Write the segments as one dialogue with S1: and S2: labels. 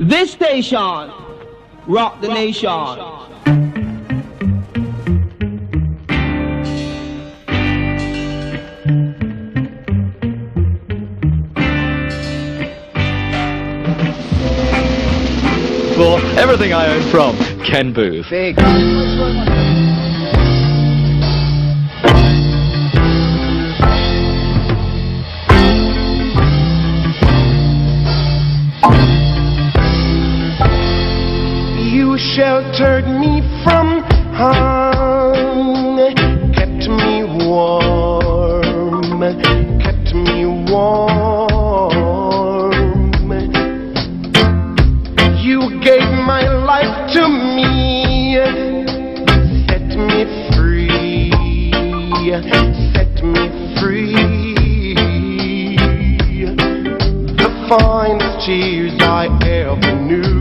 S1: This station, rock the nation.
S2: For everything I own from Ken Boothe.
S1: Big.
S3: You sheltered me from harm, kept me warm, kept me warm. You gave my life to me, set me free, set me free. The finest tears I ever knew.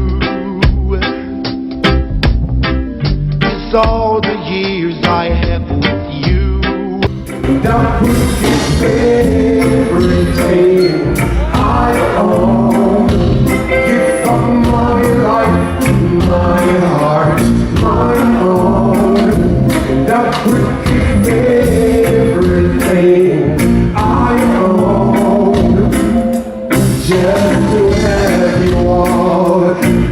S3: All the years I have with you. That was everything I own. Gift of my life, my heart, my own. That would give everything I own. Just to have you all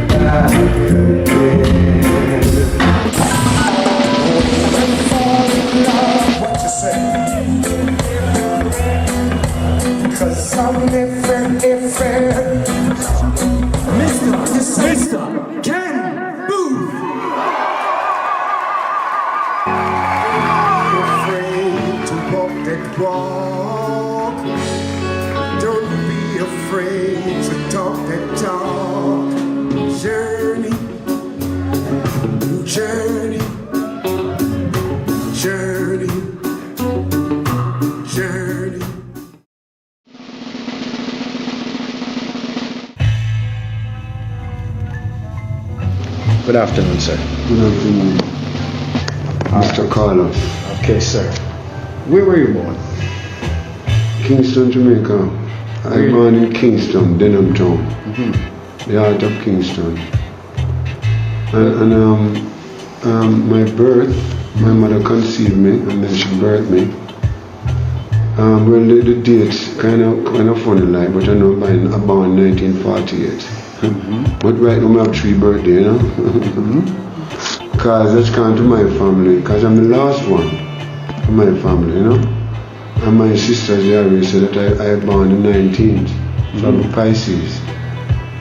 S3: back again. Cause I'm different. Mr. Ken Boothe. Afraid to walk that walk. Don't be afraid to talk that talk. Journey.
S4: Good afternoon, sir.
S5: Good afternoon, Mr. Carlos.
S4: Okay, sir. Where were you born?
S5: Kingston, Jamaica. I was born in Kingston, Denham Town, the heart of Kingston. And my birth, my mother conceived me and then she birthed me. Well, the dates kind of funny, like, but I know I'm born 1948. But right now I have 3 birthdays, you know. Because that's come to my family, because I'm the last one in my family, you know. And my sisters, they always say that I born the 19th, so I'm a Pisces.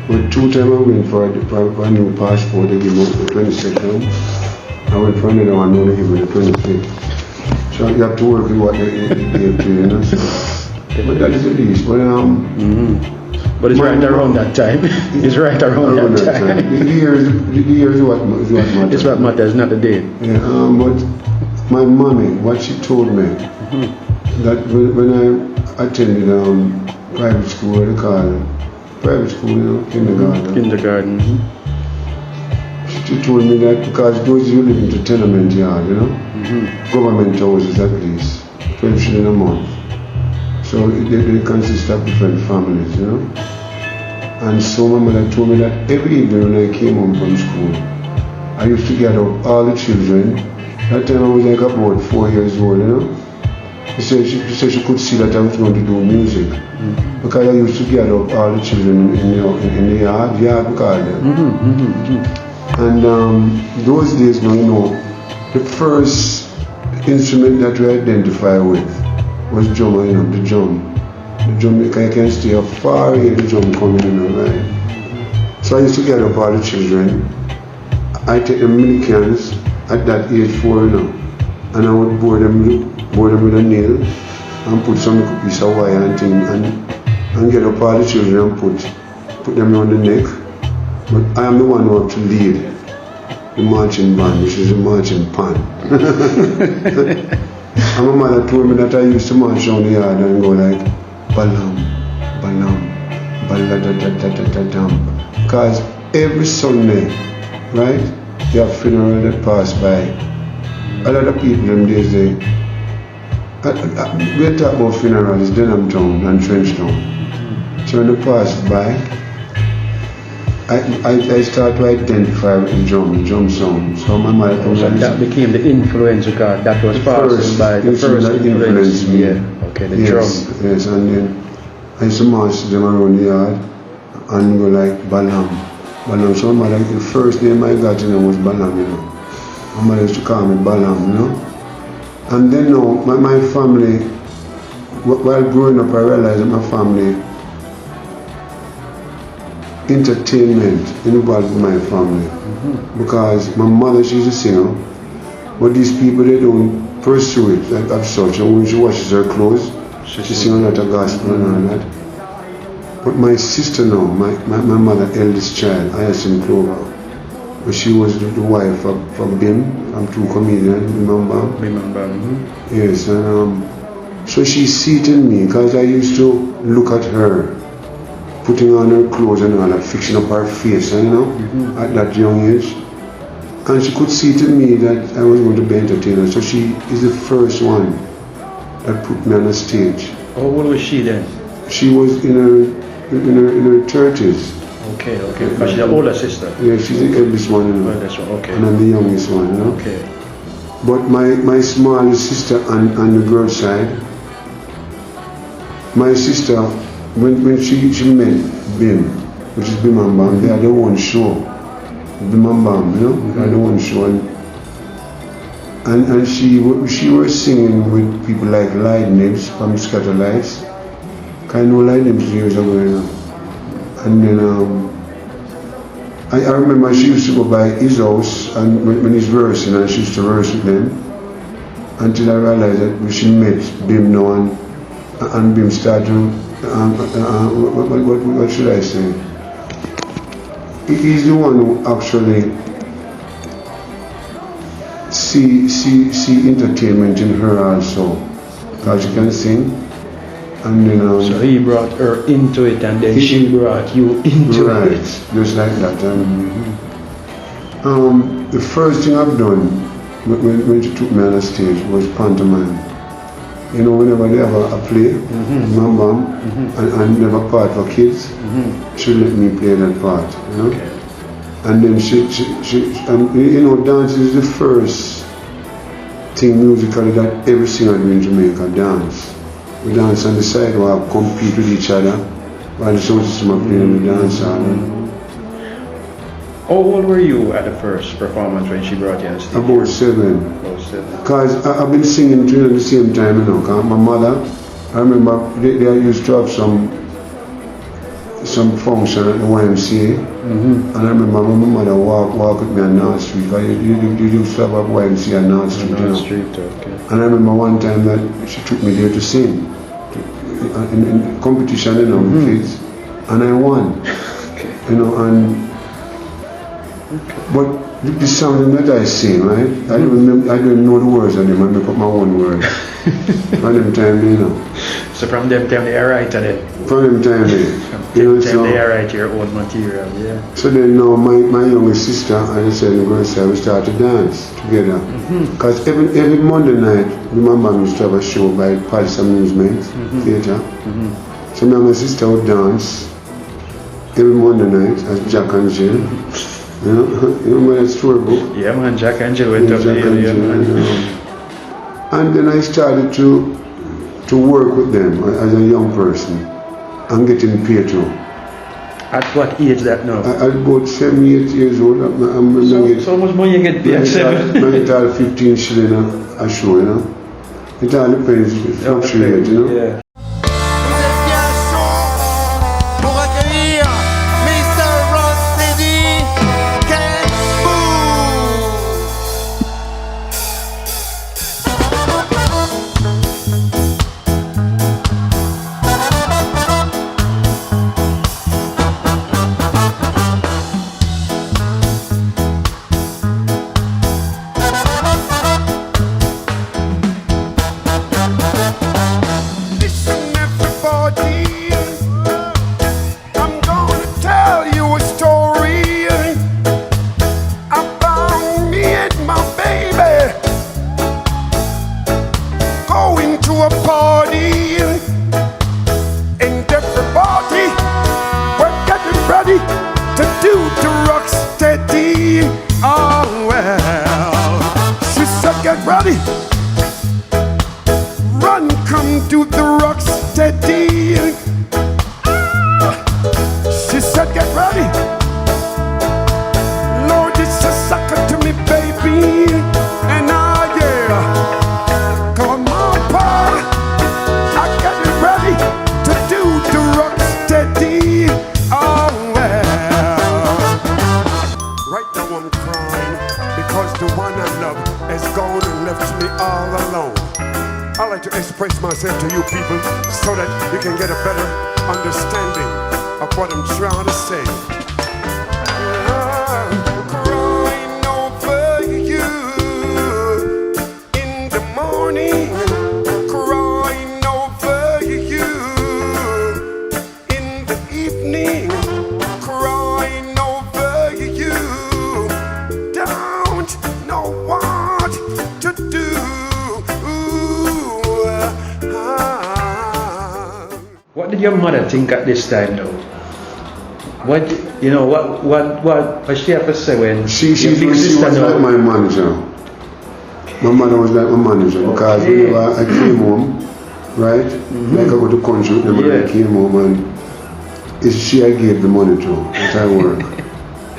S5: But 2 times I went for a new passport, they give me the 22nd. I went for another one, now they give me the 26th. So you have to work with what they give to you, you know. So, but that is the least.
S4: But it's right around that time. It's right around that time.
S5: The years is what matters.
S4: It's what matters, not the date.
S5: Yeah, but my mommy, what she told me, that when I attended private school, they call it private school, you know, kindergarten. She told me that because those who live in the tenement yard, you know, government houses at least, 12 shillings a month. So they consist of different families, you know. And so my mother told me that every evening when I came home from school, I used to gather up all the children. That time I was like about 4 years old, you know. She said she could see that I was going to do music. Because I used to gather up all the children in the yard we call them. And those days now, you know, the first instrument that we identify with was drum, you know, the drum. The drum, I can stay up far away, the drum coming in, right? So I used to get up all the children. I take the mini cans at that age 4 now, and I would bore them with a nail and put some piece of wire and thing and get up all the children and put them on the neck. But I am the one who have to lead the marching band, which is the marching pan. And my mother told me that I used to march around the yard and go like, balam, balam, baladadadadadam. Because every Sunday, right, they have funeral that pass by. A lot of people them days, we talk about funerals, Denham Town and Trench Town. So when they pass by, I start to identify with the drum sound. So my mother told me
S4: So that became the influence because that was passed by the first
S5: that
S4: influence.
S5: influenced me.
S4: Yeah. Okay, the
S5: Yes,
S4: drum.
S5: yes, and then I used to march them around the yard and go like Balam. Balam. So my mother, the first name I got was Balam, you know. My mother used to call me Balam, you know. And then now, my family, while growing up, I realized that my family, entertainment involved with my family. Because my mother, she's a singer, but these people, they don't pursue it like as such. And when she washes her clothes, she sings a lot of gospel and all that. But my sister now, my mother, eldest child, Hyacinth Clover, but she was the wife of Bim, I'm two comedians, remember?
S4: Remember?
S5: Yes, and so she seated me because I used to look at her, putting on her clothes and all that, fixing up her face, you know, at that young age. And she could see to me that I was going to be entertainer. So she is the first one that put me on a stage.
S4: How old was she then?
S5: She was in her 30s.
S4: Okay. But she's the older sister.
S5: Yeah, she's the eldest one, you know.
S4: Eldest one, okay.
S5: And I'm the youngest one, you know.
S4: Okay.
S5: But my smallest sister on the girl side, my sister, when she met Bim, which is Bim and Bam, they had their own show. Bim and Bam, you know, they had their own show. And she was singing with people like Light Nibs from Scatterlights. I know Light Nibs years ago, you know. And then I remember she used to go by his house and when he's rehearsing, and she used to rehearse with them until I realized that when she met Bim now and Bim started to, what should I say? He's the one who actually see entertainment in her also, because she can sing. And then,
S4: so he brought her into it, and then she brought you into
S5: right,
S4: it.
S5: just like that. The first thing I've done when she took me on the stage was pantomime. You know, whenever they have a play, my mom, and never part for kids, she let me play that part. You know,
S4: Okay.
S5: and then she you know, dance is the first thing musically that every singer in Jamaica dance. We dance on the sidewalk, compete with each other, while the sound system are playing, we dance on.
S4: How old were you at the first performance when she brought you on stage?
S5: About 7.
S4: About 7.
S5: Because I've been singing to at the same time, you know, because my mother, I remember they used to have some function at the YMCA, and I remember my mother walk with me on North Street, because you used to have a YMCA on North Street, you know.
S4: Street, okay.
S5: And I remember one time that she took me there to sing, in competition, you know, with kids, and I won, you know, but the song that I sing, right, I don't know the words of them, I make up my own words, from them time, you know.
S4: So from them time they write it.
S5: From them time, you know, so,
S4: They write your own material, yeah.
S5: so then now my youngest sister and I said the girl said we start to dance together. Because every Monday night, my mom used to have a show by Palace Amusement Theatre. So me and my sister would dance every Monday night as Jack and Jill. You know, you remember that storybook?
S4: Yeah man, Jack and Jill went
S5: Yeah,
S4: up
S5: Jack
S4: there,
S5: and
S4: yeah,
S5: Jill,
S4: man.
S5: you know. And then I started to work with them as a young person and getting paid too.
S4: At what age that now?
S5: At about 7, 8 years old,
S4: So much money you get paid at 7?
S5: I get all 15 shilling a show, you know. It all depends, it fluctuates, you know.
S4: Yeah.
S3: Vous êtes bien chaud pour accueillir Mr. Rocksteady, Ken Boothe. This
S5: the rock steady. Oh well. She said, get ready. Run, come to the rock steady. She said, get ready. Lord, it's a sucker to me, baby. And yeah. Come on, Pa. I got it ready to do the rock steady. Oh, well. Right now I'm crying because the one I love has gone and left me all alone. I like to express myself to you people so that you can get a better understanding of what I'm trying to say. I'm crying over you in the morning, crying over you in the evening, crying over you. Don't know what to do.
S4: What did your mother think at this time, though? What she have to say when
S5: She was like my manager. My mother was like my manager because whenever I came home, right? Like I go to country, whenever I came home, and it's she I gave the money to that I work.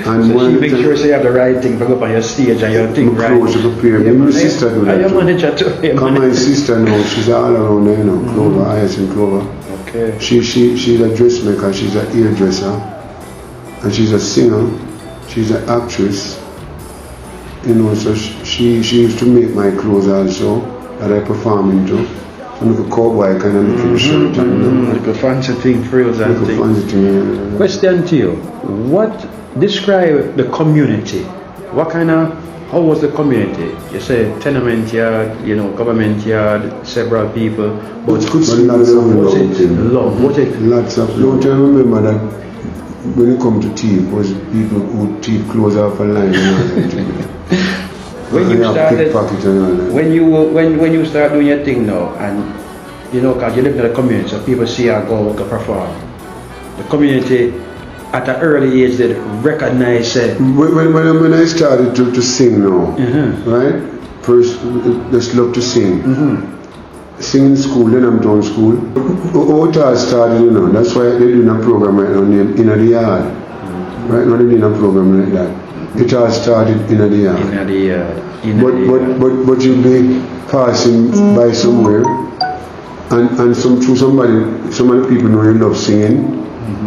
S5: And
S4: so she make sure you have the right thing to go up on your stage and your thing right.
S5: Clothes to prepare. Yeah, my sister do that.
S4: Your manager too.
S5: Because my sister now, she's all around there, Clover, Hyacinth Clover.
S4: Okay.
S5: She's a dressmaker, she's a hairdresser, and she's a singer, she's an actress. So she used to make my clothes also that I perform into. I'm like a cowboy kind of looking shirt.
S4: Like a fancy thing, frills and
S5: like
S4: things.
S5: a fancy thing.
S4: Question to you: describe the community? How was the community? You say tenement yard, government yard, several people. But
S5: lots of
S4: love. Was it?
S5: Lots of love. Don't remember that when it come to thief, was people who thief clothes off a line
S4: When you started, when you start doing your thing now, and because you live in the community, so people see you go perform. The community at an early age did recognize it.
S5: When I started to sing now, right? First, just love to sing. Sing in school, then I'm done school. How it all started, that's why they're doing a program right now named In the Yard. Right now they're doing a program like that. It all started in the yard. But you'll be passing by somewhere, and some of the people know you love singing.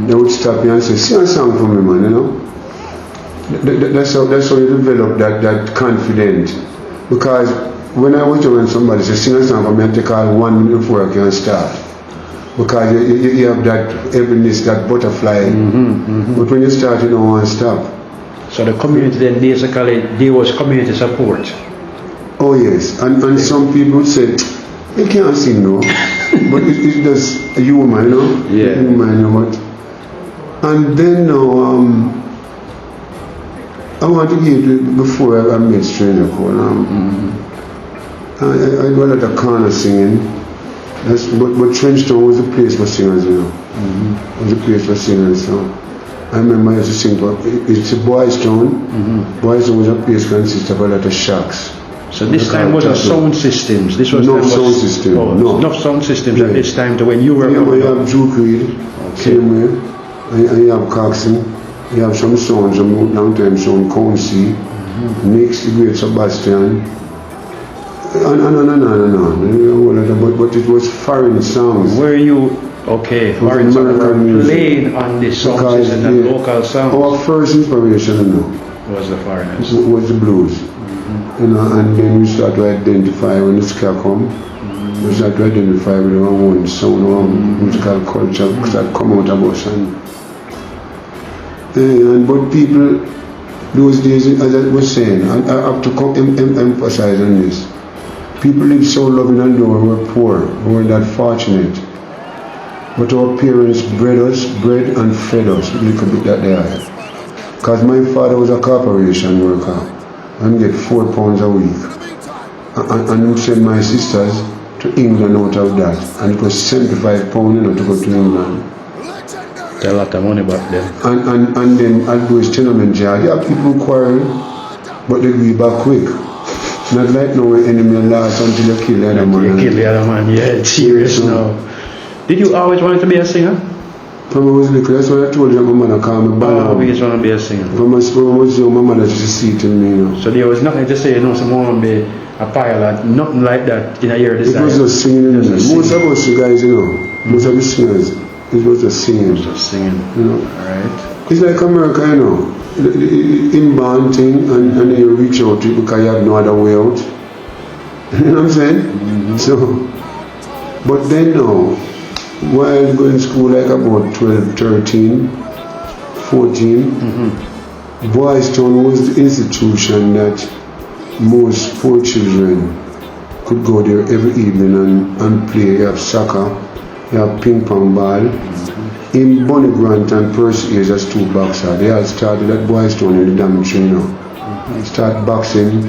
S5: They would stop you and say, "Sing a song for me, man." That's how you develop that confidence. Because when I was when somebody says, "Sing a song for me," I take all 1 minute before I can start. Because you have that heaviness, that butterfly. But when you start, you don't want to stop.
S4: So the community then basically, there was community support.
S5: Oh yes, and some people would say, "You can't sing no," but it's just a human,
S4: Yeah.
S5: Human, and then I want to give you before I met Stranger Code. I do a lot of corner singing. But Trenchtown was a place for singers, It was a place for singers, so. I remember I used to sing, but it's a Boys Town. Boys Town was a place consisting of a lot of shacks.
S4: So this time wasn't sound systems. This was
S5: no sound system. No.
S4: Enough sound systems at this time to when you were.
S5: Yeah, you have Duke Reed, same way, and you have Coxon. You have some sounds, some long time sound, Councey, Mix, the Great Sebastian, and. But it was foreign songs.
S4: Were you? Okay, foreign songs were played on the sound system and local sounds.
S5: Our first inspiration,
S4: was the foreigners.
S5: Was the blues. And then we start to identify when the ska come. We start to identify with our own sound, our musical culture that come out of us. But people, those days, as I was saying, I have to emphasize on this. People lived so loving and we were poor, we weren't that fortunate. But our parents bred and fed us a little bit that they had. Because my father was a corporation worker and get £4 a week. And he sent my sisters to England out of that. And it was £75 to go to England.
S2: It's a lot of money back then.
S5: And then I'd do his tenement yard. Yeah, people quarrel, but they be back quick. Not like now where enemy last until you kill the other man.
S2: You kill the other man, yeah, it's serious now. Did you always want to be a singer?
S5: From I was little, that's what I told you, my mother called me
S2: I always want to be a singer.
S5: From I was young, my mother used to see to me, you know.
S2: So there was nothing to say, you know, someone want to be a pilot, nothing like that in a year this
S5: It was just singing. Most of us guys, you know, most of the singers, it was just singing.
S2: Just singing,
S5: you know.
S2: Alright.
S5: It's like America, you know. Inbound thing, and then you reach out to it because you have no other way out. You know what I'm saying? So, but then now, while going to school like about 12, 13, 14, Boys Town was the institution that most poor children could go there every evening and play. You have soccer, you have ping pong ball. In Bonnie Grant and Percy Hayes as two boxers, they all started at Boys Town in the dormitory, you know. Start boxing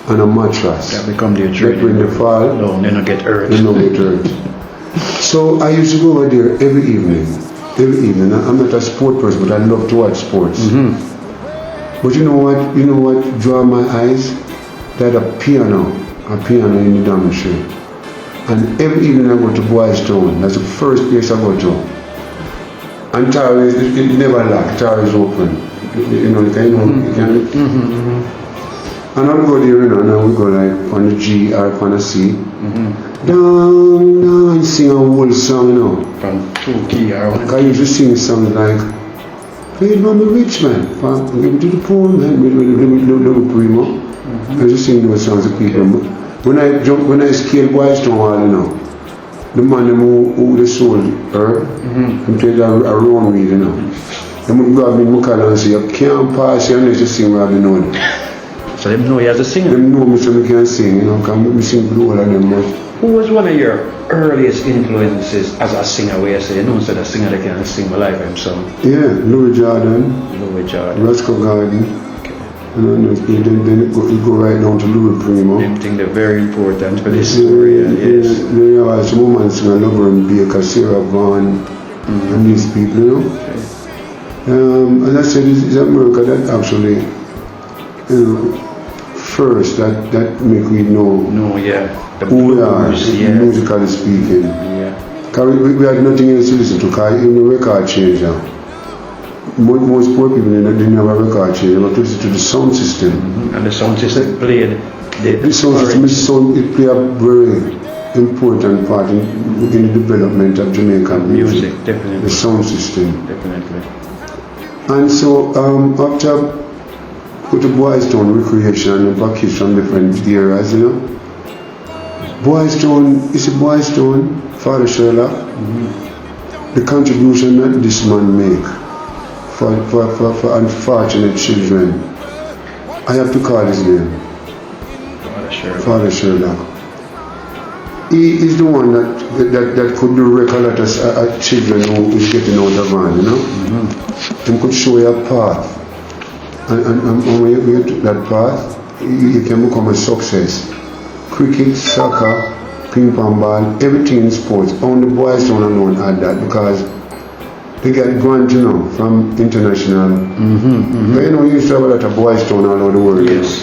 S5: on a mattress.
S2: That become their training.
S5: When they fall,
S2: no, they don't get hurt.
S5: They don't get hurt. So I used to go over there every evening. Every evening. I'm not a sport person, but I love to watch sports. But you know what drew my eyes? They had a piano in the dormitory. And every evening I go to Boys Town. That's the first place I go to. And Tara it never locked. Tara is open. You know, you can. And I'll go there, you know, and I will go like on the G or on the C. Down, and sing a whole song, you know.
S2: From 2 key or one.
S5: I used to sing songs like, play it from the rich man, give it to the poor man, little primo. I used to sing those songs to people. When I scaled Boys Town, you know, the man who they sold her, and played a round weed, you know. They would grab me in my collar and say, you can't pass here unless you sing Robin Hood.
S2: So they know you as a singer?
S5: They know me so I can sing, you know, because I sing to all of them.
S2: Who was one of your earliest influences as a singer where you say, you know, instead of a singer they can sing my lifetime song?
S5: Yeah, Louis Jordan, Roscoe Garden.
S2: Okay.
S5: And then it go right down to Louis Primo.
S2: I think they're very important for this story. Yes.
S5: Then you have some women sing Lover and Baker, Sarah Vaughan, and these people, you know. Okay. As I said, it's America that actually, you know, first that make me know who we are, musically speaking. Because we had nothing else to listen to, because even the record changed now. Most poor people didn't have a record change, they were to listen to the sound system.
S2: And the sound system played
S5: the sound system, it played a very important part in the development of Jamaican music.
S2: Definitely.
S5: The sound system.
S2: Definitely.
S5: And so after go to Boys Town recreation and package from different areas, you know. Boys Town, Boys Town, Father Sherlock, the contribution that this man make for unfortunate children. I have to call his name. Father Sherlock. He is the one that could direct a lot of children who is getting out of hand, you know. He could show you a path. And when you get that path, you can become a success. Cricket, soccer, ping pong ball, everything in sports. Only Boys Town alone had that because they get grant, you know, from international. But, you know, you used to have a lot of Boys Town all over the world.
S2: Yes.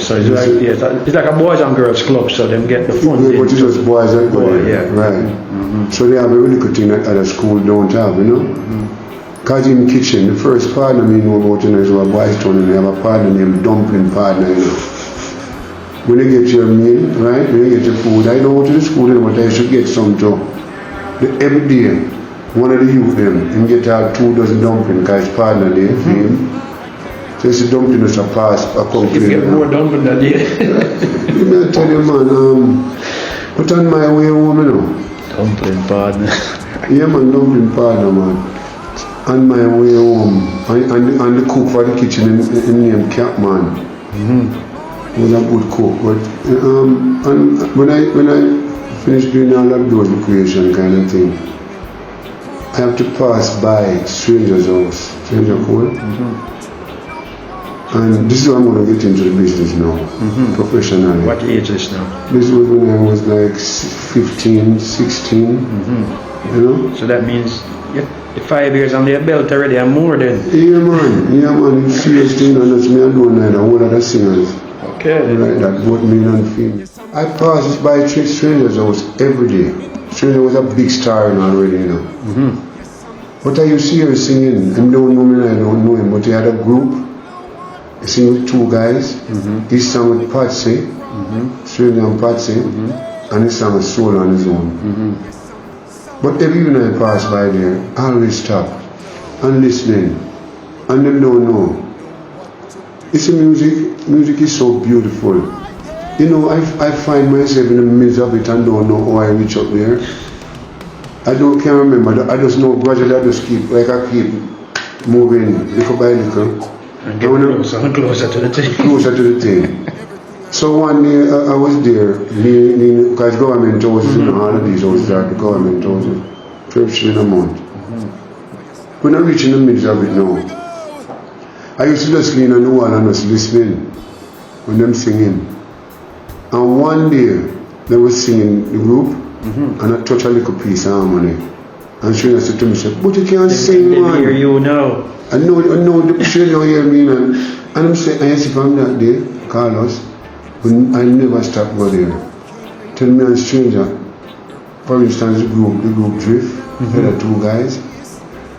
S2: So it's like a boys and girls club, so them get the fun.
S5: Yeah, but it's just boys that go there. Right. So they have a really good thing that other school don't have, you know. Because in the kitchen, the first partner we know about, you know, is a Boys Town, and they have a partner named Dumpling Partner, you know. When you get your meal, right, when you get your food, I don't go to the school anymore, but I should get some too. Every day, one of the youth them, and get out 2 dozen dumplings, because his partner there, for him. So it's a dumpling that's a pass, a complete.
S2: You get more dumpling that day.
S5: Let me tell you, man, but on my way home, you know.
S2: Dumpling partner.
S5: Yeah, man, dumpling partner, man. On my way home, and the cook for the kitchen in named Capman. Was a good cook, but and when I finished doing all of those recreation kind of thing, I have to pass by stranger's house, stranger code. And this is how I'm going to get into the business now, professionally.
S2: What age is this now?
S5: This was when I was like 15, 16, you know?
S2: So that means
S4: The 5 years on their belt already and more then.
S5: Yeah man, it's serious thing and that's me alone and a whole other singers.
S4: Okay.
S5: Like that, both male and female. I passed by Stranger's house every day. Stranger was a big star already, you know. But I used to hear him singing. I don't know him, I don't know him, but he had a group. He sang with 2 guys. He sang with Patsy, Stranger and Patsy, and he sang a solo on his own. But every evening I pass by there, I always stop and listening, and them don't know. It's music is so beautiful. You know, I find myself in the midst of it and don't know how I reach up there. Can't remember, I just know gradually I just keep moving little by little.
S4: And get closer to the thing.
S5: Closer to the thing. So one day I was there, because government houses, you know, all of these houses are the government houses, 12 shillings a month. When I reach in the midst of it now, I used to just lean on the wall and just listening when them singing. And one day they were singing the group and I touch a little piece of harmony. And she said to me, but you can't sing, man.
S4: They hear you now.
S5: I know she don't hear me, man. And I'm saying, I see from that day, Carlos, when I never stop go there. Tell me a stranger, for instance, the group Drift, there are 2 guys.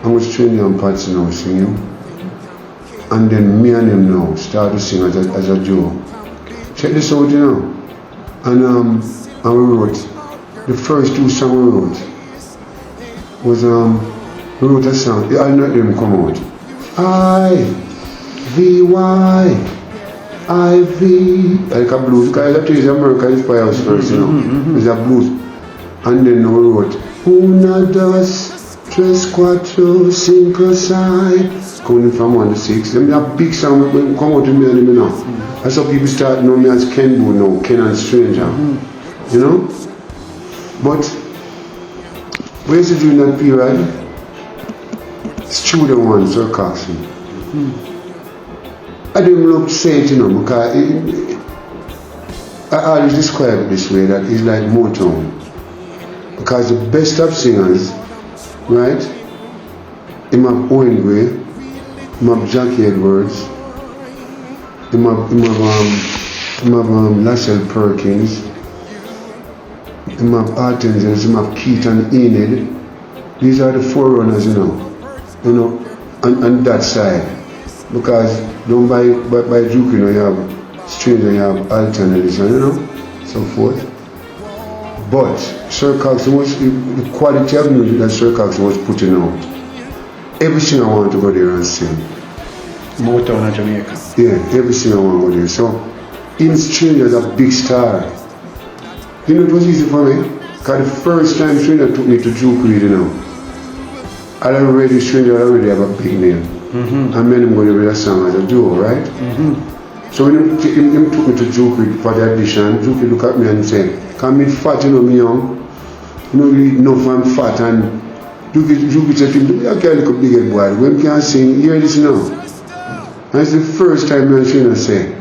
S5: I was Stranger and Patsy now singing. And then me and him now start to sing as a duo. Check this out, you know. And we wrote, the first 2 songs we wrote was, we wrote a song, I let them come out. I-V-Y-I-V, like a blues, because that is American inspired first, you know. It's a blues. And then we wrote, Una, dos, tres, cuatro, cinco, seis. Coming from 1 to 6. Them that big song will come out to me and me now. That's how people start knowing me as Ken Boothe now, Ken and Stranger. You know? But what used to do in that period? Studio One, Sir Coxon. I didn't look say it, you know, because I always describe it this way, that it's like Motown. Because the best of singers, right? Him have Owen Gray, him have Jackie Edwards, him have Lachelle Perkins, him have Artenzels, him have Keith and Enid. These are the forerunners, you know, on that side. Because don't by Duke, you know, you have Stranger, you have alternatives, you know, so forth. But Sir Coxon was, the quality of music that Sir Coxon was putting out, everything I want to go there and sing.
S4: Motown in Jamaica.
S5: Yeah, everything I want to go there. So, in Stranger is a big star. You know, it was easy for me. Because the first time Stranger took me to Duke Reed, you know, Stranger already have a big name. And then I'm going to read a song as a duo, right? So when him took me to Duke Reed for the audition, Duke Reed look at me and say, "Come me fat, you know, me young. You know, you know, I'm fat." And Duke said to him, "I can't look a big head boy. When can I sing? Hear this now." And it's the first time I sing and say,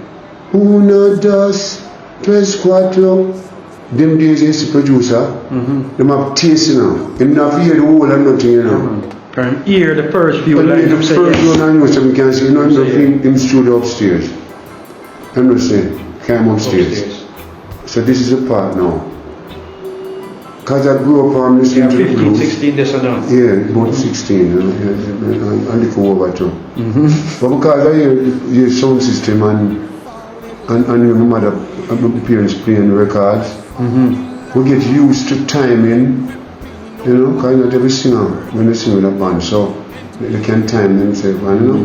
S5: "Uno, dos, tres, cuatro." Them days he's the producer. Them have taste, you know. Them not hear the whole and nothing, you know.
S4: And hear the first few lines.
S5: The first one I know, so we can say, you know, I'm not in studio upstairs. I'm not saying, came upstairs. So this is the part now. Because I grew up listening to
S4: 15,
S5: the blues.
S4: 16 this and that.
S5: Yeah, about 16, a little over too. But because I hear the sound system and my mother and my parents playing records, we get used to timing, you know, because not every singer when they sing with a band, so they can time themselves, you know.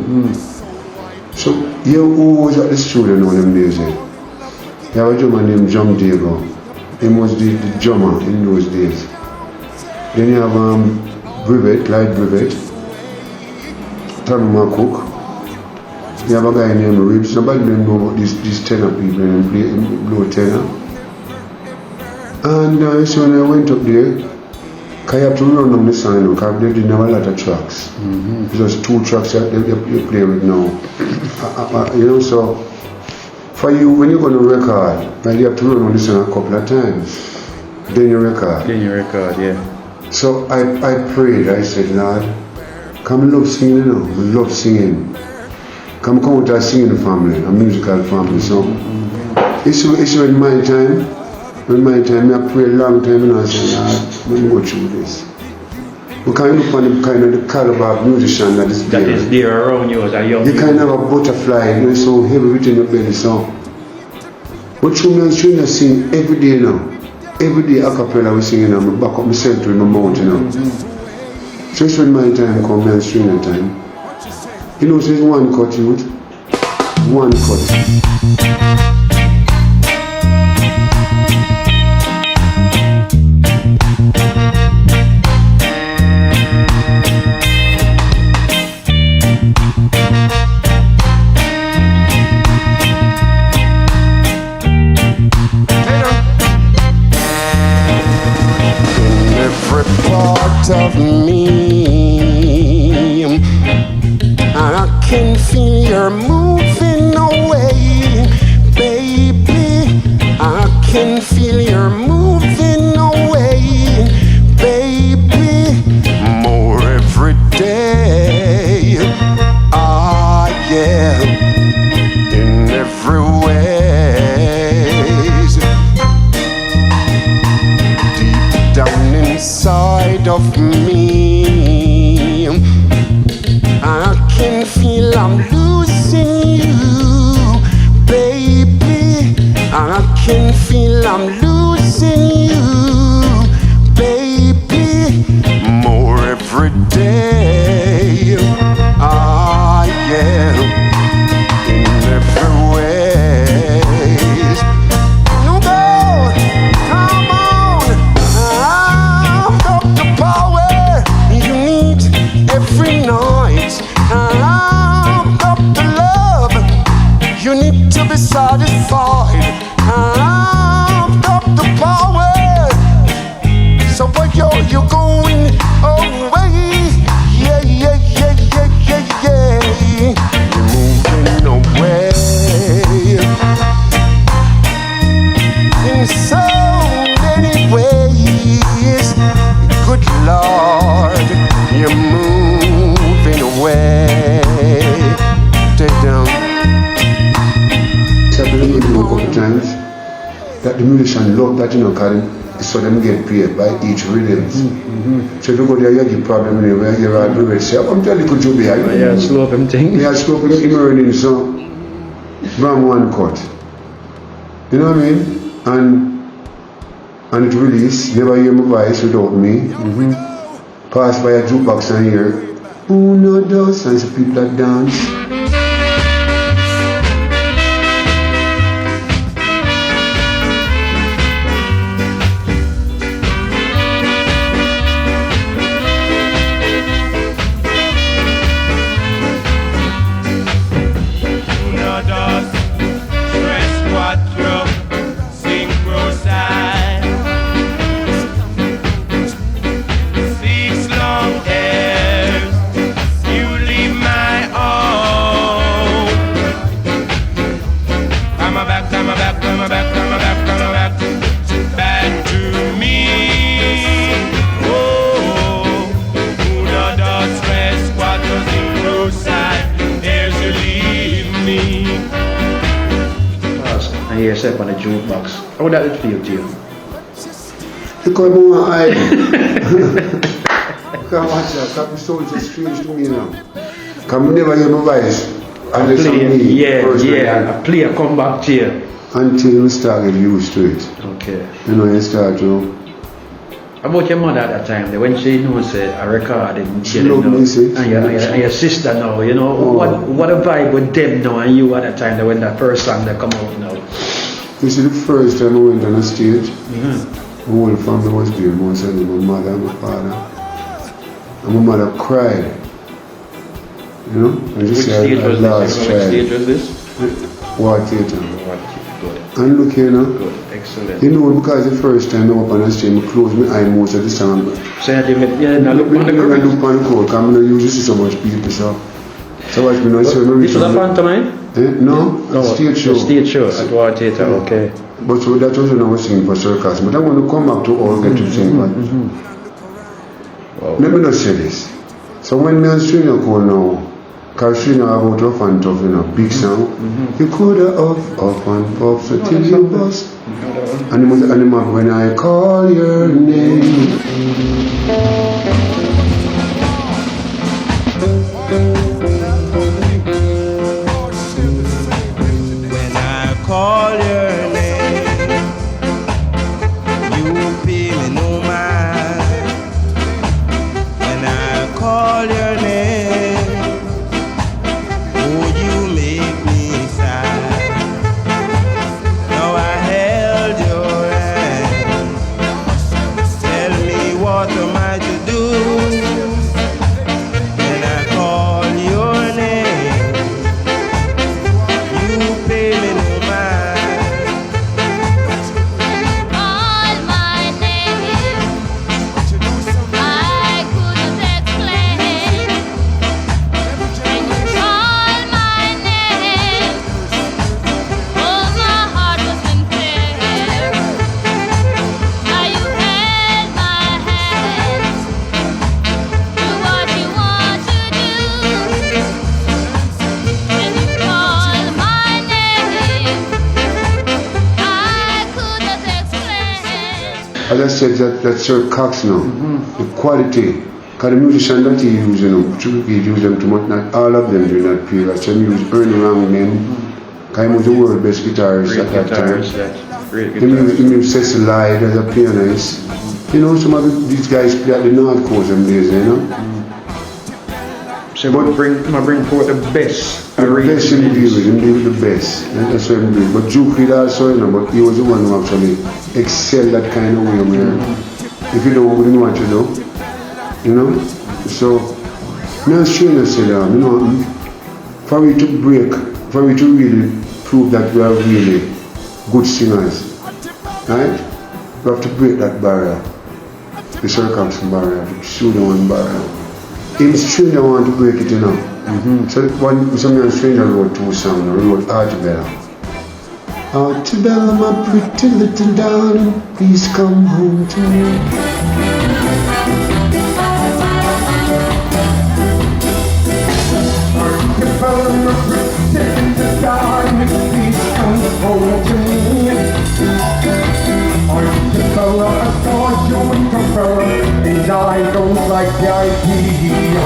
S5: So you always at the studio now them days. You have a drummer named John Diego. He was the drummer in those days. Then you have Clyde Brevet, Tommy McCook. You have a guy named Ribs. Nobody knows about these tenor people and play blow tenor. And so when I went up there, because you have to run on the song because they didn't have a lot of tracks. It's just 2 tracks that you play with now. You know, so for you, when you're going to record, you have to run on the song a couple of times. Then you record.
S4: Yeah.
S5: So I prayed, I said, Lord, come and love singing, you know, I love singing. Come with a singing family, a musical family. So it's when my time, I pray a long time and I say, Lord, let me go through this. We can look on the kind of the caliber of musician that is
S4: there around you as a young
S5: you kind of a butterfly, you know, so heavy within your belly, so. But through me and I sing every day now. Every day a cappella we sing, and I back up myself to my mouth, you know. So it's when my time comes and string time. You know, so it's one cut, youth. One cut.
S3: Of me, I can feel you're moving away, baby. I can feel you're moving away, baby. More every day. Ah, yeah, in every way. Deep down inside of me, I can feel I'm losing you, baby. I can feel I'm losing you, baby. More every day. Ah, yeah, in every ways. No, go, come on. I've got the power you need every night. I've got the love you need to be satisfied. I've got the power. So where you're going away? Yeah, yeah, yeah, yeah, yeah, yeah. You're moving away in so many ways. Good Lord, you're moving away. Take down.
S5: So I've been able a couple times that the musician love that, you know, because so them get paid by each rhythms. So if you go there, you get problem anywhere, you have to say, I'm telling you, could be here.
S4: Yeah, slow them thing.
S5: Yeah, slow them in earning, so from one cut. You know what I mean? And it release, never hear my voice without me. Pass by a jukebox and hear, who no does, and some people that dance.
S4: And hear yourself on the jukebox. How would that feel to you?
S5: Because I want to hide. Can't watch that. That was so just strange to me now. Can never hear my voice. Unless
S4: I play a comeback to you.
S5: Until you start getting used to it.
S4: Okay.
S5: You know, you start to.
S4: About your mother at that time, when she knows a record and
S5: she loved me, see?
S4: And your sister now, you know, what a vibe with them now and you at that time when that first song that come out now.
S5: You see, the first time I went on a stage, my whole family was there, mostly my mother and my father. And my mother cried. You know? And
S4: Which stage was this? Which stage was this?
S5: War Theatre.
S4: Good.
S5: And look here now.
S4: Good, excellent.
S5: You know, because the first time I went on a stage, I closed my eye most of the time.
S4: So now look on the crowd.
S5: I look on the crowd, because I don't usually see so much people, so watch me now. So
S4: this was a pantomime?
S5: No, a stage show.
S4: A stage show at War Theatre, okay.
S5: But so that was when I was singing for circus. But I want to come back to all get to sing.
S4: Wow.
S5: Let me not say this. So when me and Strino call now, cause Strino about rough and tough, you know, big sound. You coulda up and up, so till you bust. And the man, when I call your name.
S6: When I call your name, you pay me no mind. When I call your name, oh, you make me sad. Now I held your hand. Tell me what am I to do? When I call your name, you pay me no mind.
S7: Call my name, I couldn't explain. When you call my name, oh, my heart was in fear. Now you held my hand, do what you want to do. When you call my name, I couldn't explain.
S5: As I said, that's Sir Cox now. The quality. Because the musician that he used, you know, he used them too much, not all of them during that period. Some used Ernie Ranglin, because he was the world best guitarist at that time.
S4: Great
S5: He used Cecil Lyde as a pianist. You know, some of these guys play at the North Coast them days, you know.
S4: So I bring forth the best.
S5: The best in the views, him did the best. That's what he did. But Duke did also, you know, but he was the one who actually excelled that kind of way, man. If you don't, we don't know what you do. You know? So, me and Strainer said, you know, for we to really prove that we are really good singers, right? We have to break that barrier. The circumstance barrier, the pseudo one barrier. In Strainer want to break it, you know. So some young stranger wrote two songs, he wrote Artibella. Artibella, my pretty little darling, please come home to me.
S3: Artibella, my pretty little darling, please come home to me. Artibella, I thought you would prefer, and I don't like the idea.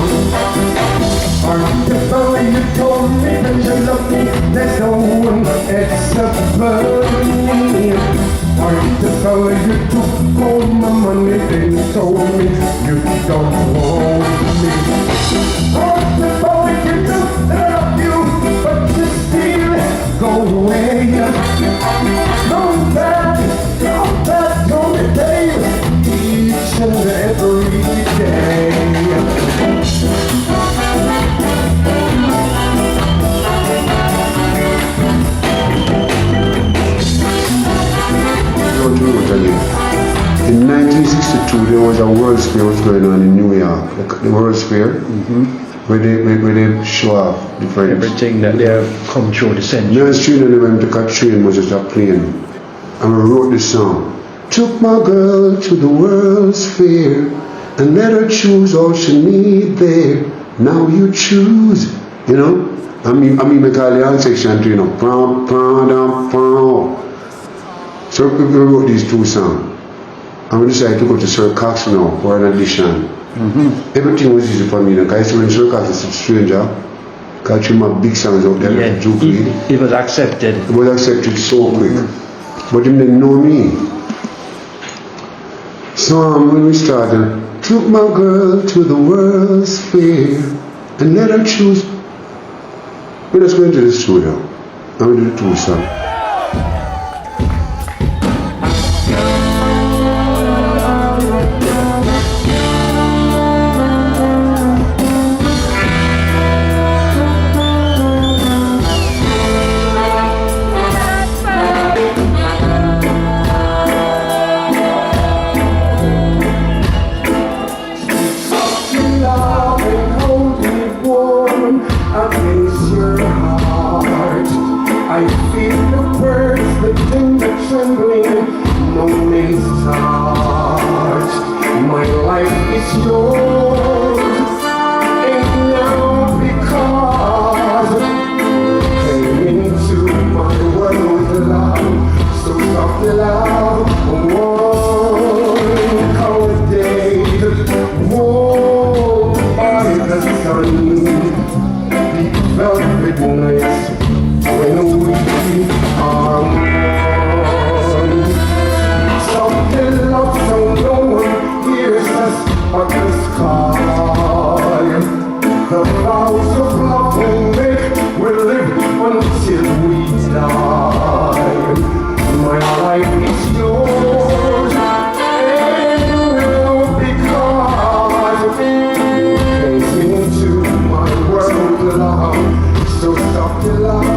S3: Artibella, you told me that you love me, there's no one except me. Artibella, you took all my money, then told me you don't want me. Artibella, you know that I love you, but you still go away. Go back to me, baby, each and every day.
S5: In 1962, there was a World's Fair was going on in New York, the World's Fair, where they show off different
S4: Everything that they have come through the century.
S5: Me and Strainer went to catch train was just a plane, and we wrote this song. Took my girl to the World's Fair and let her choose all she need there. Now you choose, you know. I mean, we call the alt section, you know, prom. So we wrote these two songs, and we decided to go to Sir Cox now for an audition. Everything was easy for me, because when Sir Cox is a stranger, because my big songs out there,
S4: Yeah,
S5: Duke
S4: it was accepted.
S5: It was accepted so quick, but he didn't know me. So when we started, took my girl to the World's Fair and let her choose. We're just going to the studio and we did the two songs.
S3: Against your heart, I feel the words, the tender trembling, no may start. My life is yours. when we are one. Something love so no one hears us but the sky. The vows of love we make will live until we die. My life is yours, and you will because you came into my world, love. So stop the love.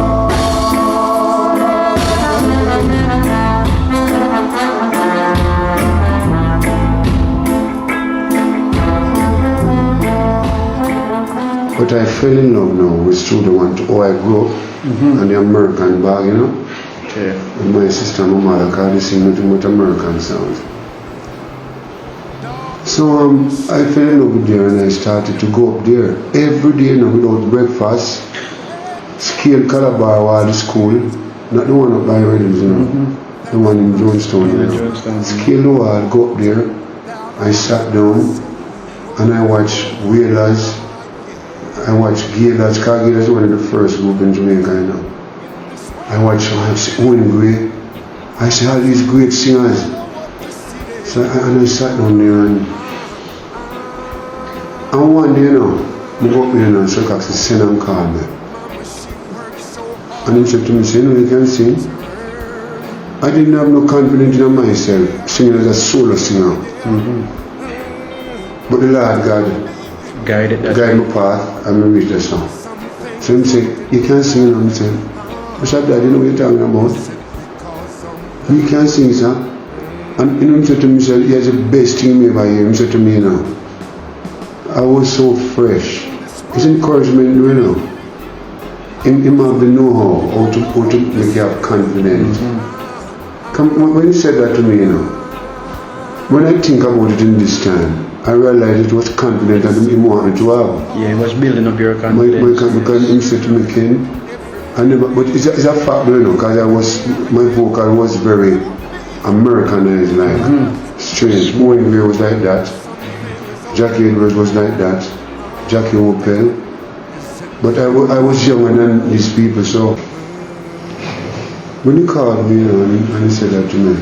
S5: But I fell in love now with Studio One, how I grew up, and the American bag, you know.
S4: Okay.
S5: And my sister and my mother, because they sing nothing but American sounds. So I fell in love with there and I started to go up there every day now without breakfast. Scale Calabar while the school, not the one up by Reddings, you know, the one in Jonestown, you know. Scale the wall, go up there, I sat down and I watched Wailers, I watched Gaylords, because Gaylords was one of the first group in Jamaica, you know. I watched Owen Gray, I see all these great singers. So I sat down there and one day, you know, I go up there and so Cox sent and called me. And he said to me, say, you know, you can sing. I didn't have no confidence in myself, singing as a solo singer. But the Lord God guided my path and I reached the song. So he said, you can sing, and I said, I said, Dad, you know what you're talking about? You can sing, sir. And you know, he said to me, he said, here's the best thing you ever hear. He said to me, you know, I was so fresh. His encouragement, you know. Him have the know-how, how to make you have confidence. When he said that to me, you know, when I think about it in this time, I realized it was confidence that he wanted to have.
S4: Yeah, he was building up your confidence.
S5: Because he said to me, Ken, I never, but it's a fact, you know, because my vocal was very Americanized, like strange. Owen Gray was like that, Jackie Edwards was like that, Jackie Opel. But I was younger than these people, so when he called me, you know, and he said that to me,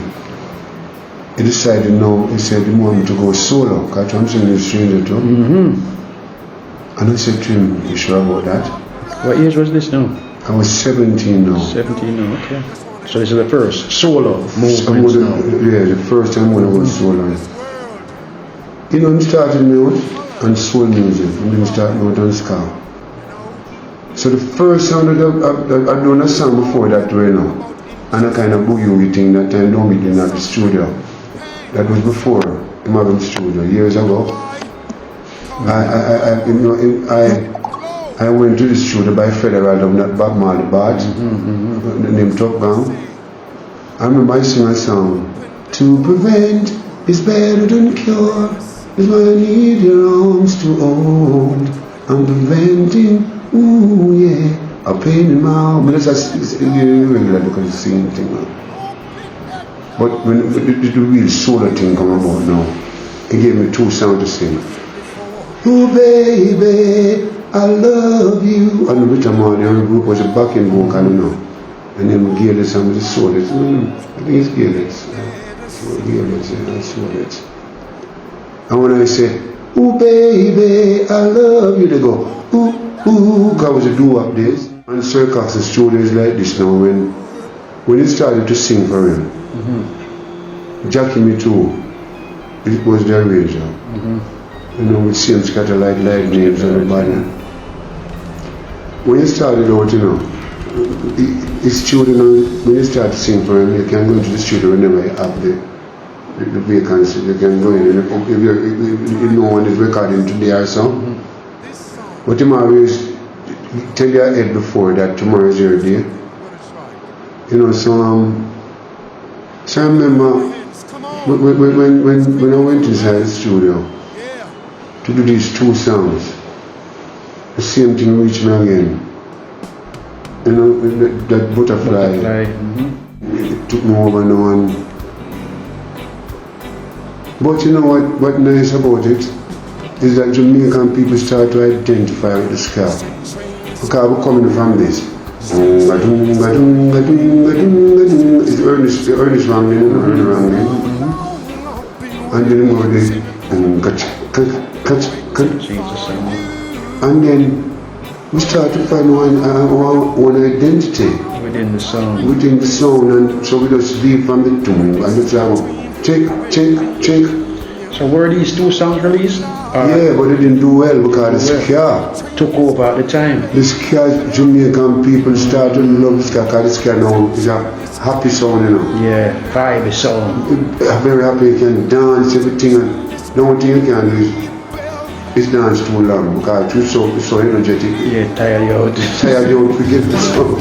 S5: he decided now, he said he wanted me to go solo, because I'm singing with Stranger too. And I said to him, you sure about that?
S4: What age was this now?
S5: I was 17 now.
S4: 17 now, okay. So this is the first solo movement now.
S5: Yeah, the first time when I was solo. You know, he started me out on soul music, and then started me out on ska. So the first sound that I'd done a song before that way now, and a kind of boogie thing that time don't meet in at the studio. That was before him having studio, years ago. I went to the studio by Federal of that Bob Marley Bart, named Top Gun. I remember I sing a song, to prevent is better than cure, is why I need your arms to hold. I'm preventing, ooh yeah, a pain in my arm. But that's irregular because it's the same thing now. But when the real solo thing come about now, he gave me two songs to sing. Oh baby, I love you. And the Richard Marley group was a backing vocal, you know. And then we gave the song with the solo. I think it's Gaelics. And when I say, ooh baby, I love you, they go, ooh, ooh, because I was a do-up days. And Sir Cox's studio is like this now, when he started to sing for him, Jackie Me Too, it was the arranger. You know, with same scatterlight light names and everybody. When he started out, you know, his studio, when you start to sing for him, you can go into the studio whenever you have the vacancy. You can go in, if no one is recording today or so. But him always tell your head before that tomorrow is your day. You know, so I remember when I went inside the studio to do these two songs, the same thing reached me again. You know, that butterfly. It took me over now and... But you know what nice about it is that Jamaican people start to identify with the ska. Because we're coming from this. It's Ernest Ranglin, and then more the and then we start to find one identity
S4: within the sound.
S5: And so we just leave from the tune and just have check.
S4: So were these two songs released?
S5: Yeah, but it didn't do well because the ska
S4: took over at the time.
S5: The ska, Jamaican people started to love ska because the ska now is a happy sound, you know.
S4: Yeah, vibe sound.
S5: Very happy, you can dance, everything, and the only thing you can do is dance too long because it's so energetic.
S4: Yeah, tire you out.
S5: Tire you out, we get the song.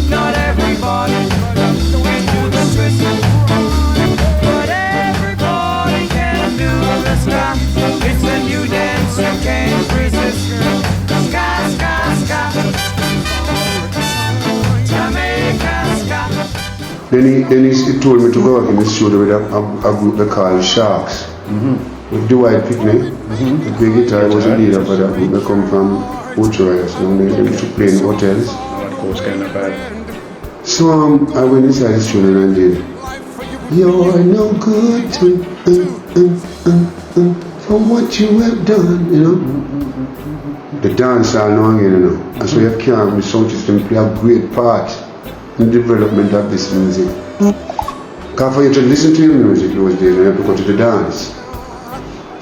S6: Not everybody can do the twist, but everybody can do the ska. It's a new dance you can't resist. Ska, ska, ska. Jamaica ska.
S5: Then he told me to go work in the studio with a group they call Sharks. With Dwight Pickney, the big guitar was a leader for that group. They come from Uchoyas, and they used to play in hotels.
S4: Was kind of bad.
S5: So I went inside the studio and I did. You're no good for what you have done, you know. The dance all now again, you know. And so you can't be sound system play a great part in the development of this music. Because for you to listen to your music those days, you have to go to the dance.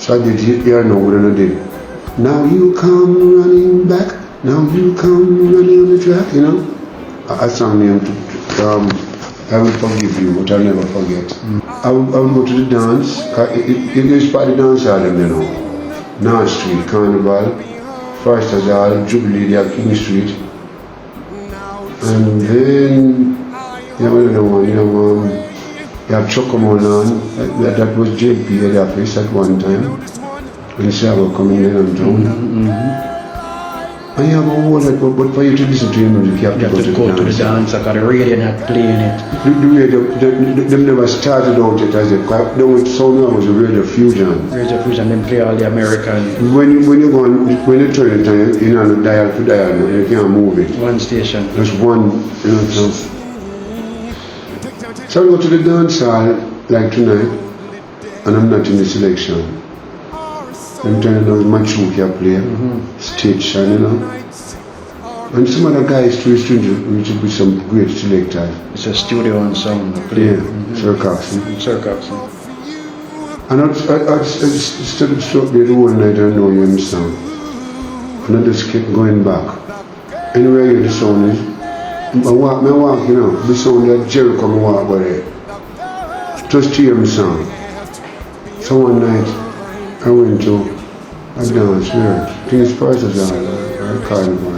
S5: So I did here now what I did. Now you come running back. Now you come running on the track, you know. I sang him to I will forgive you, but I'll never forget. I will go to the dance. It is part of the dance hall, you know. North Street, Carnival, Foster's Hall, Jubilee, they have King Street. And then, you know, another one, you have Chocomolan, that was JP at office at one time. When Sabo coming in and town. And you have a whole lot, but for you to listen to your music, you have to go to the dance.
S4: I got the radio not playing it.
S5: The radio, they never started out yet as a the only sound was a radio fusion.
S4: Radio fusion, then play all the American.
S5: When you turn it on, you know, dial to dial, you can't move it.
S4: One station.
S5: There's one, you know. So I go to the dance hall like tonight, and I'm not in the selection. I'm turning on Machukia play, Stitch, and you know. And some other guys too, which will be some great selectors.
S4: It's a studio and sound play.
S5: Yeah, Sir Coxon. And I stood there the whole night and know you understand. And I just kept going back. Anywhere I hear the sound is, I walk, you know, the sound like Jericho, I walk by there. Just to hear me sound. So one night, I went to a dance where King's Prices are or Carnival.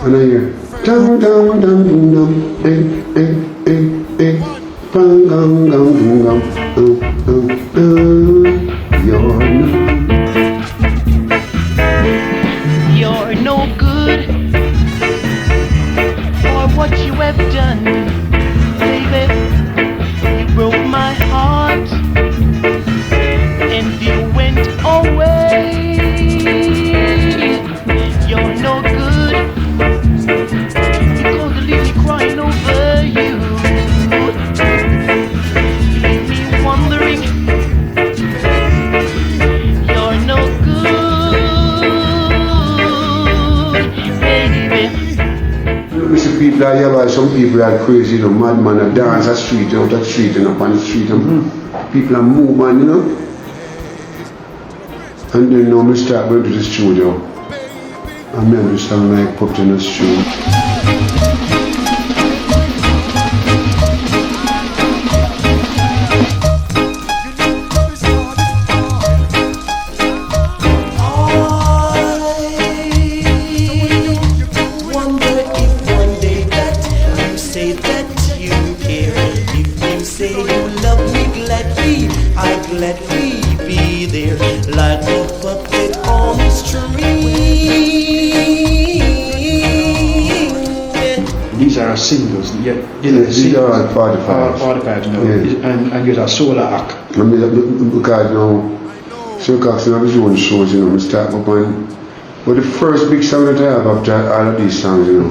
S5: And I hear dum dum dum dum ding ding ding ding bang gong gong gong
S8: You're no good for what you have done, baby. You broke my heart and you went away. You're no good because you leave me crying over you. You leave me wondering. You're no good, baby.
S5: You see people are here, some people are crazy, you know, madman, a dance a street, out a street and up on the street, and people are moving, you know. And then now I start going to the studio. And then we sound like put in a studio.
S6: Gladly be there like a puppet on the string.
S4: are singles. Yeah,
S5: These are all 45s.
S4: 45s now.
S5: Yeah.
S4: And you're a solo act.
S5: I mean, because now, Sir Cox have his own shows, you know, I start up on. But the first big song that I have after all of these songs, you know,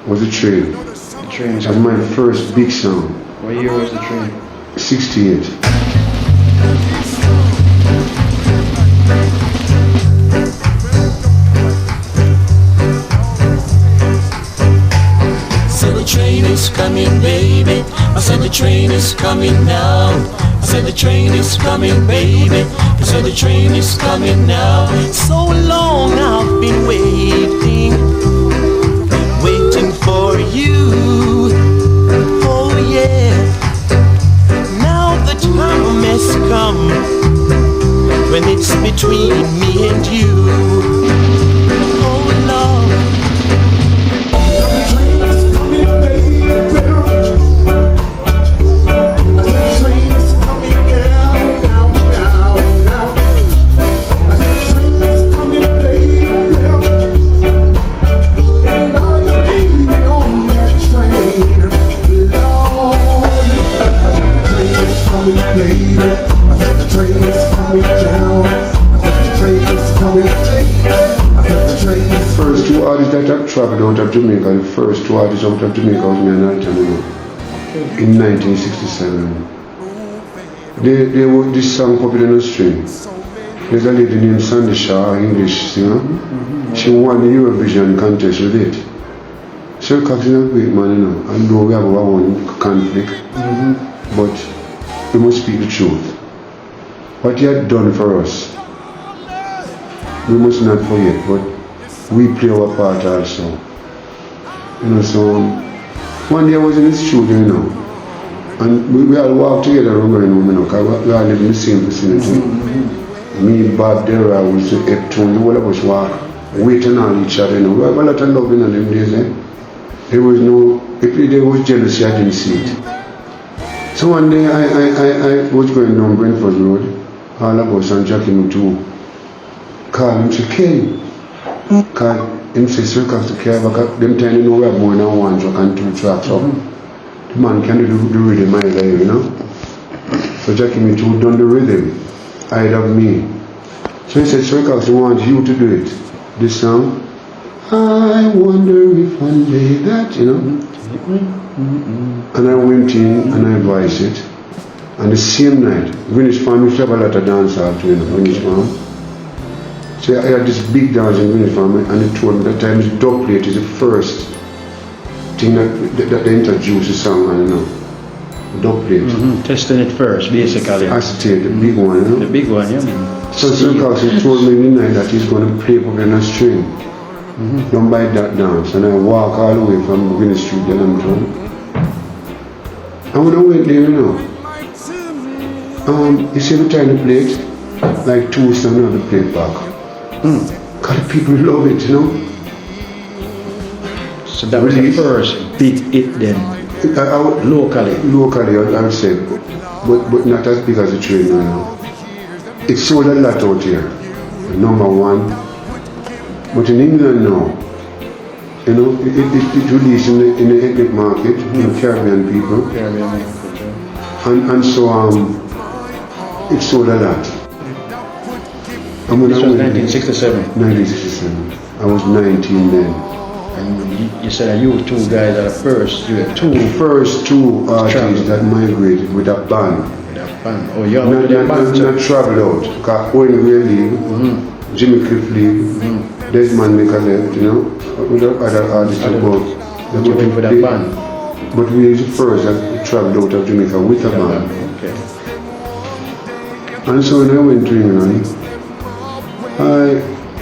S5: was The Train.
S4: The Train.
S5: That was my first big song.
S4: What year was The Train?
S5: 68.
S9: Said the train is coming, baby. I said the train is coming now. I said the train is coming, baby. I said the train is coming now.
S8: So long I've been waiting, waiting for you. Oh yeah, now the time has come when it's between me and you. Oh Lord.
S5: First two artists that have traveled out of Jamaica, the first two artists out of Jamaica was me and Alton in 1967. They wrote this song popular in the stream. There's a lady named Sandy Shaw, an English singer. She won the Eurovision contest with it. Sir Cox is a great man, you know, and though we have our own conflict, but we must speak the truth. What he had done for us, we must not forget, but we play our part also. You know, so one day I was in the studio, you know, and we all walked together going home, you know, because we all live in the same vicinity. Me, Bob, Dara, was to Epton, the whole of us walk, waiting on each other, you know. We have a lot of love in them days, eh? There was no, if there was jealousy, I didn't see it. So one day I was going down Brentford Road, all of us and Jackie Mutu called him, say, Ken. Because him say, Sir Cox to care back them time you know we have more than one truck and two tracks. So the man can do the rhythm either, you know. So Jackie Mutu done the rhythm, I'd have me. So he said, Sir Cox, I want you to do it. This song, I wonder if one day that, you know. And I went in and I voiced it. And the same night, Greenwich Farm used to have a lot of dance after, you know, Greenwich Farm. So I had this big dance in Greenwich Farm, and they told me that time the dub plate is the first thing that they introduced the song on, you know. Dub plate.
S4: Testing it first, basically.
S5: Acetate, the big one, you know.
S4: The big one, yeah.
S5: So Sir Cox told me the night that he's going to play for me on a string. Don't buy that dance. And I walk all the way from Greenwich Street to London. And when I went there, you know, you see the time to play it, like 2 weeks and the plate back. Because the people love it, you know.
S4: So that was the first big hit then, locally.
S5: Locally, I would say, but not as big as the Train, you know. It sold a lot out here, number one. But in England now, you know, it released in the ethnic market, in the Caribbean people. And so it sold a lot. And when
S4: This
S5: I
S4: was
S5: went
S4: 1967.
S5: 1967. I was 19 then.
S4: And you said that you two guys are the first, you were two.
S5: First two artists that migrated with a band.
S4: With a band. Oh, you're with a band.
S5: Not traveled out. Because Owen Gray League, Jimmy Cliff League, Desmond Maker left, you know, with other artists about.
S4: You went with a band.
S5: But we were the first that traveled out of Jamaica with a band.
S4: Okay.
S5: And so when I went to England,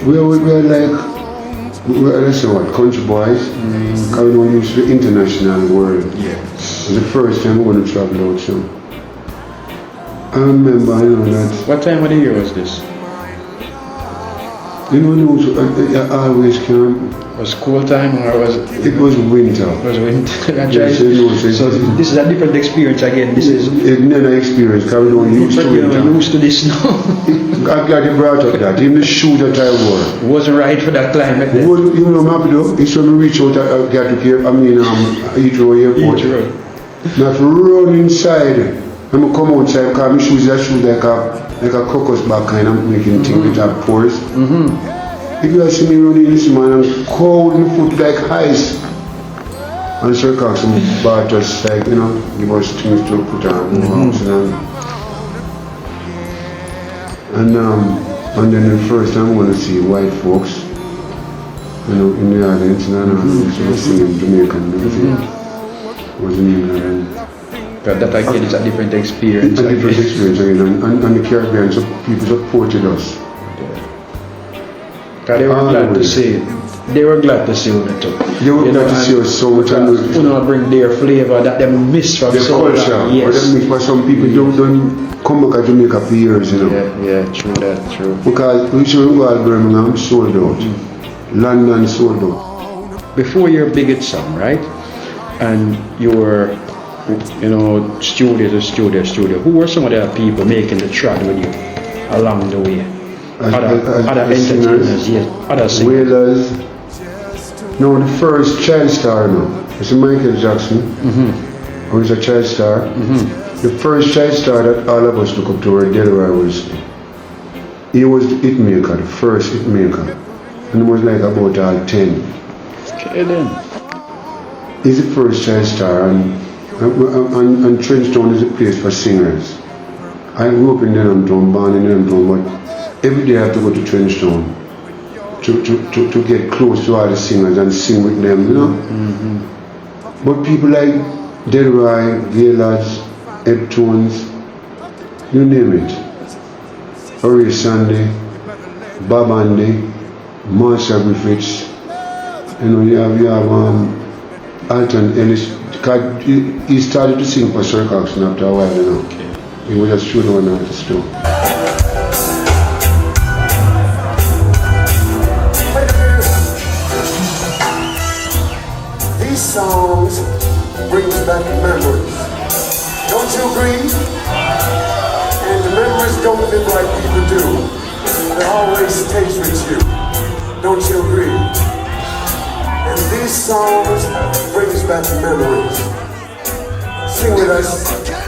S5: we were like, let's say what, country boys, because we don't use the international world.
S4: Yes.
S5: It was the first time we were going to travel out, so. I remember, you know, that.
S4: What time of the year was this?
S5: You know, I always can
S4: Was cool time or was
S5: It was winter.
S4: it was winter?
S5: Yes, you know,
S4: So this is a different experience again. This is
S5: It never experienced because we don't used to
S4: you're
S5: winter.
S4: used to this now.
S5: I'm glad you brought up that. Even the shoe that I wore.
S4: Wasn't right for that climate then.
S5: Well, you know, Mappy though, it's when we reach out at Gatwick, Heathrow Airport.
S4: Heathrow.
S5: Not run inside. I'm going to come outside because my shoes are shoes like a crocus back kind of making things with our pores. If you see me running this man, I'm cold in the foot like ice. And Sir Cox bought us like, you know, give us things to put on. And then the first time I'm going to see white folks, you know, in the audience, and so I was singing Jamaican music. Was in England.
S4: But that again is a different experience.
S5: A different experience again, and the Caribbean, so people supported us.
S4: They were glad to see it. They were glad to see it too.
S5: They were glad to see us so much. And
S4: you know, bring their flavor that they miss from
S5: the
S4: so
S5: culture.
S4: long. Yes.
S5: But that makes for some people don't come back to Jamaica for years, you know.
S4: Yeah, true that, true.
S5: Because we should go to Birmingham, sold out. London sold out.
S4: Before your biggest song, right? And you were, you know, studio to studio. Who were some of the people making the track with you along the way? Other entertainers, yes. Other singers.
S5: Wailers. No, the first child star now. It's Michael Jackson. Who is a child star. The first child star that all of us look up to were Delroy Wilson. He was the hit maker, the first hit maker. And he was like about 10.
S4: Okay then.
S5: He's the first child star, and Trenchtown is a place for singers. I grew up in Denhamtown, born in Denhamtown, but every day I have to go to Trenchtown to get close to all the singers and sing with them, you know. But people like Delroy, Gaylords, Eptones, you name it. Horace Sandy, Bob Andy, Marsha Griffiths, you know, you have Alton Ellis. He started to sing for Sir Coxon after a while, you know. He was just shooting one artist too.
S3: These songs brings back memories. Don't you agree? And the memories don't live like people do. They always stays with you. Don't you agree? And these songs brings back memories. Sing with us.